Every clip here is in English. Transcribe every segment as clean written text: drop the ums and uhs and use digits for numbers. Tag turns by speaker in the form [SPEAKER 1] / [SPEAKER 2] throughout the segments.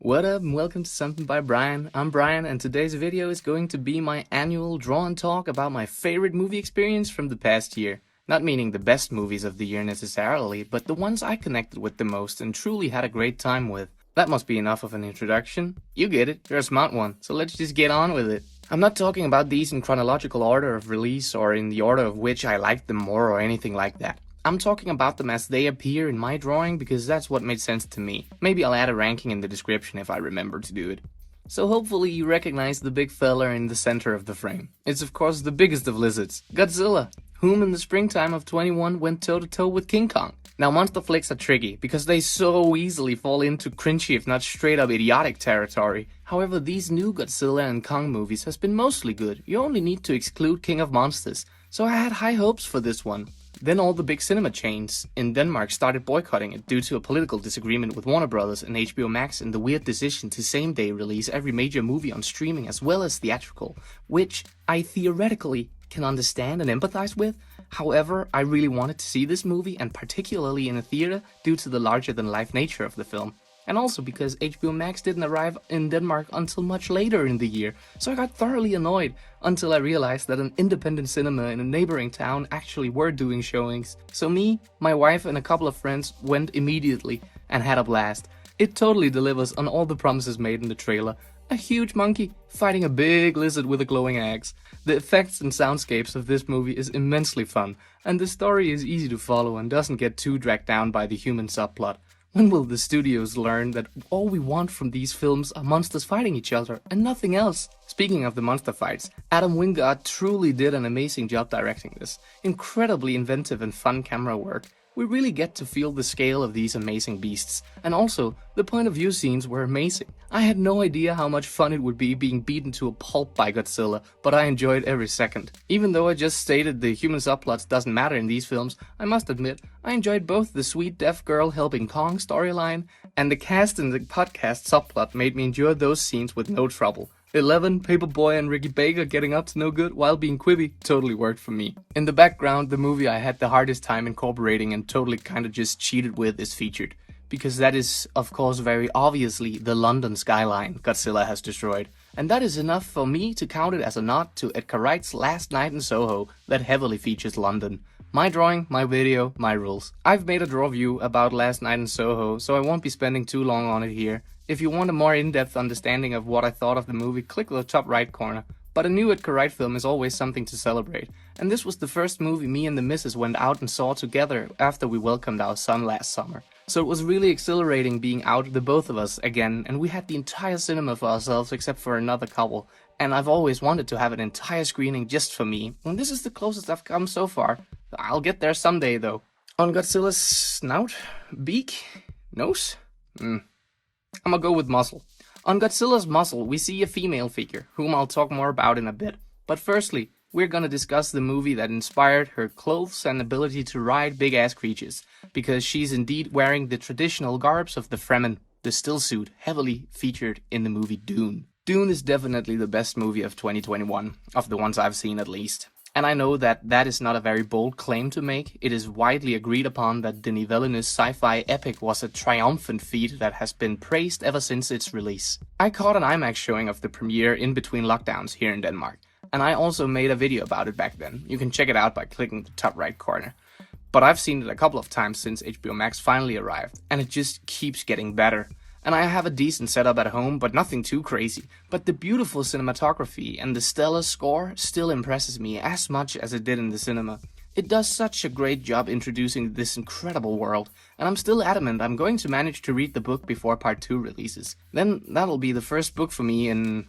[SPEAKER 1] What up and welcome to Something by Brian. I'm Brian and today's video is going to be my annual draw and talk about my favorite movie experience from the past year. Not meaning the best movies of the year necessarily, but the ones I connected with the most and truly had a great time with. That must be enough of an introduction. You get it, you're a smart one, so let's just get on with it. I'm not talking about these in chronological order of release or in the order of which I liked them more or anything like that. I'm talking about them as they appear in my drawing because that's what made sense to me. Maybe I'll add a ranking in the description if I remember to do it. So hopefully you recognize the big fella in the center of the frame. It's of course the biggest of lizards, Godzilla, whom in the springtime of 21 went toe-to-toe with King Kong. Now monster flicks are tricky because they so easily fall into cringy if not straight up idiotic territory. However, these new Godzilla and Kong movies has been mostly good. You only need to exclude King of Monsters. So I had high hopes for this one. Then all the big cinema chains in Denmark started boycotting it due to a political disagreement with Warner Bros. And HBO Max and the weird decision to same-day release every major movie on streaming as well as theatrical, which I theoretically can understand and empathize with. However, I really wanted to see this movie, and particularly in a theater, due to the larger-than-life nature of the film. And also because HBO Max didn't arrive in Denmark until much later in the year, so I got thoroughly annoyed until I realized that an independent cinema in a neighboring town actually were doing showings. So me, my wife and a couple of friends went immediately and had a blast. It totally delivers on all the promises made in the trailer. A huge monkey fighting a big lizard with a glowing axe. The effects and soundscapes of this movie is immensely fun, and the story is easy to follow and doesn't get too dragged down by the human subplot. When will the studios learn that all we want from these films are monsters fighting each other and nothing else? Speaking of the monster fights, Adam Wingard truly did an amazing job directing this. Incredibly inventive and fun camera work. We really get to feel the scale of these amazing beasts. And also, the point of view scenes were amazing. I had no idea how much fun it would be being beaten to a pulp by Godzilla, but I enjoyed every second. Even though I just stated the human subplots doesn't matter in these films, I must admit, I enjoyed both the sweet deaf girl helping Kong storyline, and the cast and the podcast subplot made me enjoy those scenes with no trouble. 11, Paperboy and Ricky Baker getting up to no good while being quippy totally worked for me. In the background, the movie I had the hardest time incorporating and totally kinda just cheated with is featured. Because that is, of course, very obviously the London skyline Godzilla has destroyed. And that is enough for me to count it as a nod to Edgar Wright's Last Night in Soho that heavily features London. My drawing, my video, my rules. I've made a draw view about Last Night in Soho, so I won't be spending too long on it here. If you want a more in-depth understanding of what I thought of the movie, click the top right corner. But a new Edgar Wright film is always something to celebrate. And this was the first movie me and the missus went out and saw together after we welcomed our son last summer. So it was really exhilarating being out, the both of us, again, and we had the entire cinema for ourselves except for another couple. And I've always wanted to have an entire screening just for me, and this is the closest I've come so far. I'll get there someday though. On Godzilla's snout? Beak? Nose? I'ma go with muzzle. On Godzilla's muzzle, we see a female figure, whom I'll talk more about in a bit. But firstly, we're gonna discuss the movie that inspired her clothes and ability to ride big-ass creatures, because she's indeed wearing the traditional garbs of the Fremen, the stillsuit heavily featured in the movie Dune. Dune is definitely the best movie of 2021, of the ones I've seen at least. And I know that that is not a very bold claim to make. It is widely agreed upon that Denis Villeneuve's sci-fi epic was a triumphant feat that has been praised ever since its release. I caught an IMAX showing of the premiere in between lockdowns here in Denmark, and I also made a video about it back then. You can check it out by clicking the top right corner. But I've seen it a couple of times since HBO Max finally arrived, and it just keeps getting better. And I have a decent setup at home, but nothing too crazy. But the beautiful cinematography and the stellar score still impresses me as much as it did in the cinema. It does such a great job introducing this incredible world, and I'm still adamant I'm going to manage to read the book before part 2 releases. Then that'll be the first book for me in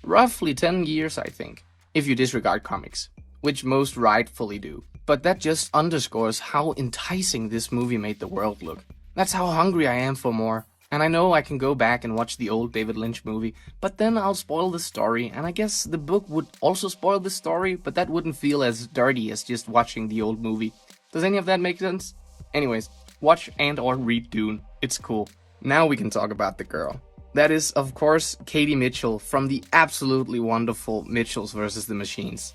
[SPEAKER 1] roughly 10 years, I think. If you disregard comics, which most rightfully do. But that just underscores how enticing this movie made the world look. That's how hungry I am for more. And I know I can go back and watch the old David Lynch movie, but then I'll spoil the story, and I guess the book would also spoil the story, but that wouldn't feel as dirty as just watching the old movie. Does any of that make sense? Anyways, watch and or read Dune. It's cool. Now we can talk about the girl. That is, of course, Katie Mitchell from the absolutely wonderful Mitchells vs. the Machines.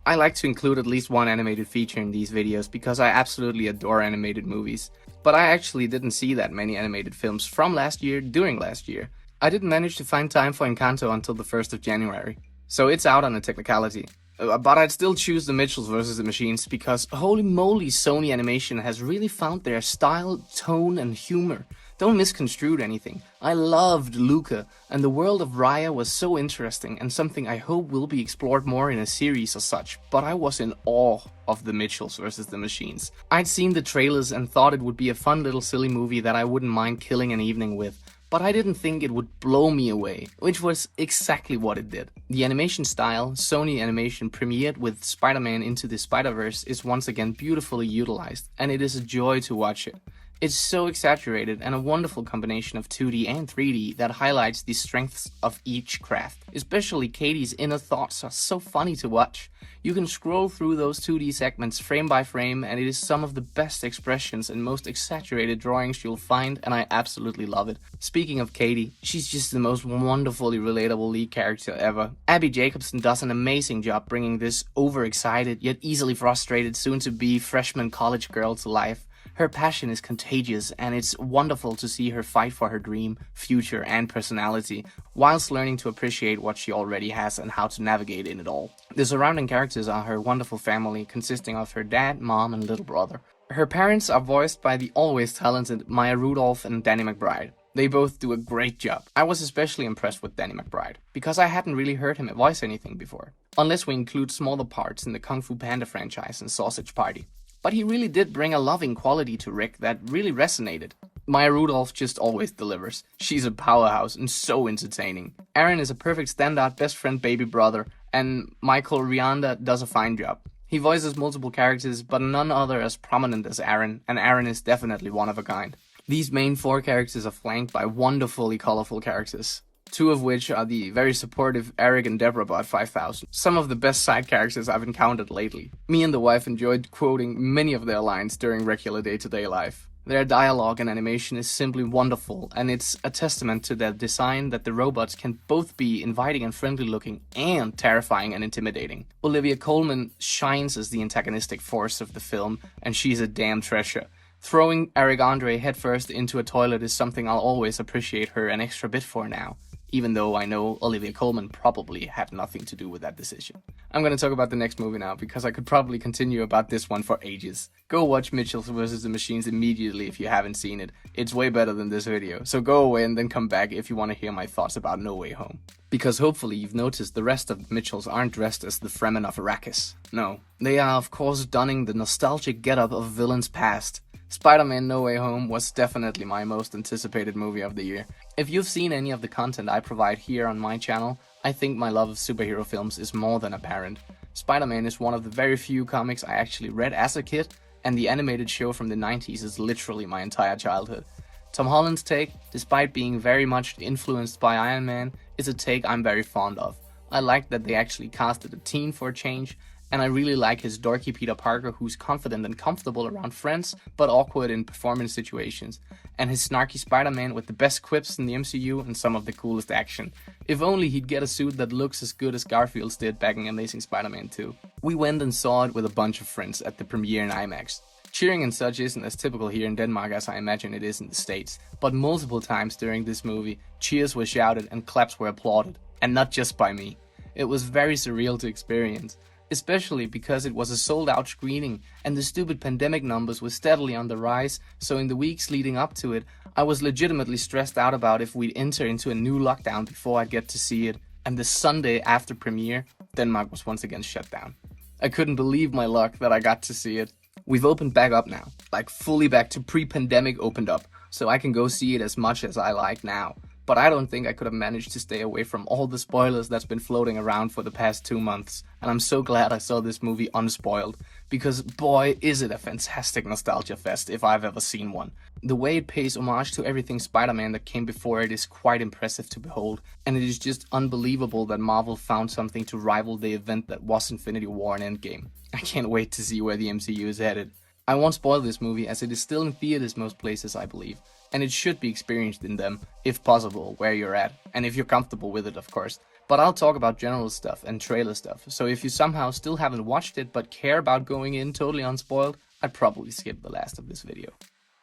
[SPEAKER 1] I like to include at least one animated feature in these videos because I absolutely adore animated movies. But I actually didn't see that many animated films from last year during last year. I didn't manage to find time for Encanto until the 1st of January, so it's out on a technicality. But I'd still choose the Mitchells vs. the Machines because holy moly, Sony Animation has really found their style, tone, and humor. Don't misconstrue anything. I loved Luca, and the world of Raya was so interesting and something I hope will be explored more in a series or such, but I was in awe of the Mitchells vs. the Machines. I'd seen the trailers and thought it would be a fun little silly movie that I wouldn't mind killing an evening with. But I didn't think it would blow me away, which was exactly what it did. The animation style Sony Animation premiered with Spider-Man Into the Spider-Verse is once again beautifully utilized, and it is a joy to watch it. It's so exaggerated and a wonderful combination of 2D and 3D that highlights the strengths of each craft. Especially Katie's inner thoughts are so funny to watch. You can scroll through those 2D segments frame by frame, and it is some of the best expressions and most exaggerated drawings you'll find, and I absolutely love it. Speaking of Katie, she's just the most wonderfully relatable lead character ever. Abby Jacobson does an amazing job bringing this overexcited yet easily frustrated soon-to-be freshman college girl to life. Her passion is contagious, and it's wonderful to see her fight for her dream, future, and personality, whilst learning to appreciate what she already has and how to navigate in it all. The surrounding characters are her wonderful family, consisting of her dad, mom, and little brother. Her parents are voiced by the always talented Maya Rudolph and Danny McBride. They both do a great job. I was especially impressed with Danny McBride, because I hadn't really heard him voice anything before, unless we include smaller parts in the Kung Fu Panda franchise and Sausage Party. But he really did bring a loving quality to Rick that really resonated. Maya Rudolph just always delivers. She's a powerhouse and so entertaining. Aaron is a perfect standout best friend baby brother, and Michael Rianda does a fine job. He voices multiple characters, but none other as prominent as Aaron, and Aaron is definitely one of a kind. These main 4 characters are flanked by wonderfully colorful characters, 2 of which are the very supportive Eric and Deborah Bot 5000, some of the best side characters I've encountered lately. Me and the wife enjoyed quoting many of their lines during regular day-to-day life. Their dialogue and animation is simply wonderful, and it's a testament to their design that the robots can both be inviting and friendly looking and terrifying and intimidating. Olivia Colman shines as the antagonistic force of the film, and she's a damn treasure. Throwing Eric Andre headfirst into a toilet is something I'll always appreciate her an extra bit for now, even though I know Olivia Colman probably had nothing to do with that decision. I'm gonna talk about the next movie now, because I could probably continue about this one for ages. Go watch Mitchells vs. the Machines immediately if you haven't seen it. It's way better than this video, so go away and then come back if you want to hear my thoughts about No Way Home. Because hopefully you've noticed the rest of the Mitchells aren't dressed as the Fremen of Arrakis. No, they are of course donning the nostalgic getup of villains past. Spider-Man No Way Home was definitely my most anticipated movie of the year. If you've seen any of the content I provide here on my channel, I think my love of superhero films is more than apparent. Spider-Man is one of the very few comics I actually read as a kid, and the animated show from the 90s is literally my entire childhood. Tom Holland's take, despite being very much influenced by Iron Man, is a take I'm very fond of. I like that they actually casted a teen for a change, and I really like his dorky Peter Parker who's confident and comfortable around friends, but awkward in performance situations, and his snarky Spider-Man with the best quips in the MCU and some of the coolest action. If only he'd get a suit that looks as good as Garfield's did back in Amazing Spider-Man 2. We went and saw it with a bunch of friends at the premiere in IMAX. Cheering and such isn't as typical here in Denmark as I imagine it is in the States, but multiple times during this movie, cheers were shouted and claps were applauded, and not just by me. It was very surreal to experience. Especially because it was a sold-out screening and the stupid pandemic numbers were steadily on the rise, so in the weeks leading up to it, I was legitimately stressed out about if we'd enter into a new lockdown before I'd get to see it, and the Sunday after premiere, Denmark was once again shut down. I couldn't believe my luck that I got to see it. We've opened back up now, like fully back to pre-pandemic opened up, so I can go see it as much as I like now. But I don't think I could have managed to stay away from all the spoilers that's been floating around for the past 2 months, and I'm so glad I saw this movie unspoiled, because boy is it a fantastic nostalgia fest if I've ever seen one. The way it pays homage to everything Spider-Man that came before it is quite impressive to behold, and it is just unbelievable that Marvel found something to rival the event that was Infinity War and Endgame. I can't wait to see where the MCU is headed. I won't spoil this movie as it is still in theaters most places I believe, and it should be experienced in them, if possible, where you're at, and if you're comfortable with it of course. But I'll talk about general stuff and trailer stuff, so if you somehow still haven't watched it but care about going in totally unspoiled, I'd probably skip the last of this video.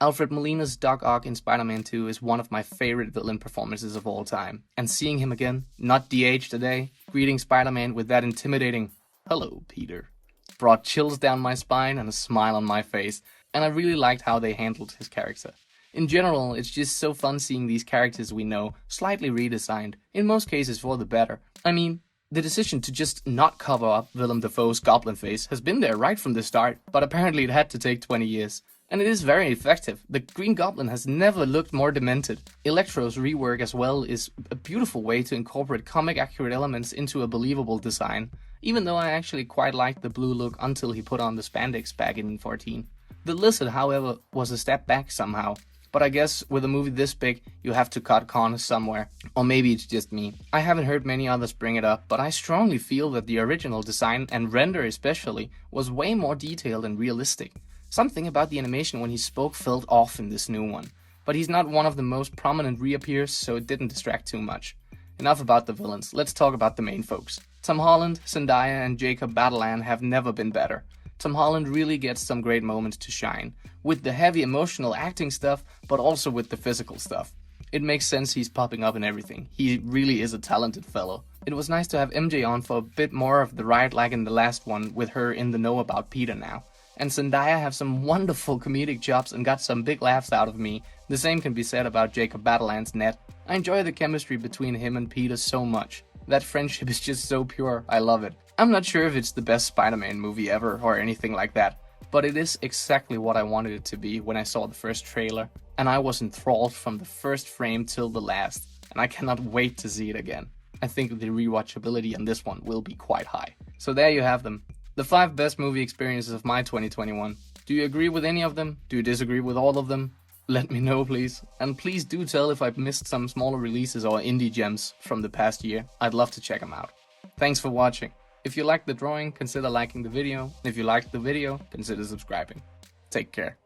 [SPEAKER 1] Alfred Molina's Doc Ock in Spider-Man 2 is one of my favorite villain performances of all time, and seeing him again, not de-aged today, greeting Spider-Man with that intimidating, "Hello, Peter," brought chills down my spine and a smile on my face, and I really liked how they handled his character. In general, it's just so fun seeing these characters we know slightly redesigned, in most cases for the better. I mean, the decision to just not cover up Willem Dafoe's goblin face has been there right from the start, but apparently it had to take 20 years. And it is very effective. The Green Goblin has never looked more demented. Electro's rework as well is a beautiful way to incorporate comic-accurate elements into a believable design, even though I actually quite liked the blue look until he put on the spandex back in 2014. The Lizard, however, was a step back somehow. But I guess with a movie this big, you have to cut corners somewhere. Or maybe it's just me. I haven't heard many others bring it up, but I strongly feel that the original design, and render especially, was way more detailed and realistic. Something about the animation when he spoke felt off in this new one. But he's not one of the most prominent reappears, so it didn't distract too much. Enough about the villains, let's talk about the main folks. Tom Holland, Zendaya, and Jacob Batalon have never been better. Tom Holland really gets some great moments to shine, with the heavy emotional acting stuff, but also with the physical stuff. It makes sense he's popping up in everything. He really is a talented fellow. It was nice to have MJ on for a bit more of the ride like in the last one, with her in the know about Peter now. And Zendaya have some wonderful comedic chops and got some big laughs out of me. The same can be said about Jacob Batalon's Ned. I enjoy the chemistry between him and Peter so much. That friendship is just so pure, I love it. I'm not sure if it's the best Spider-Man movie ever or anything like that, but it is exactly what I wanted it to be when I saw the first trailer, and I was enthralled from the first frame till the last, and I cannot wait to see it again. I think the rewatchability on this one will be quite high. So there you have them. The 5 best movie experiences of my 2021. Do you agree with any of them? Do you disagree with all of them? Let me know, please. And please do tell if I've missed some smaller releases or indie gems from the past year. I'd love to check them out. Thanks for watching. If you liked the drawing, consider liking the video. If you liked the video, consider subscribing. Take care.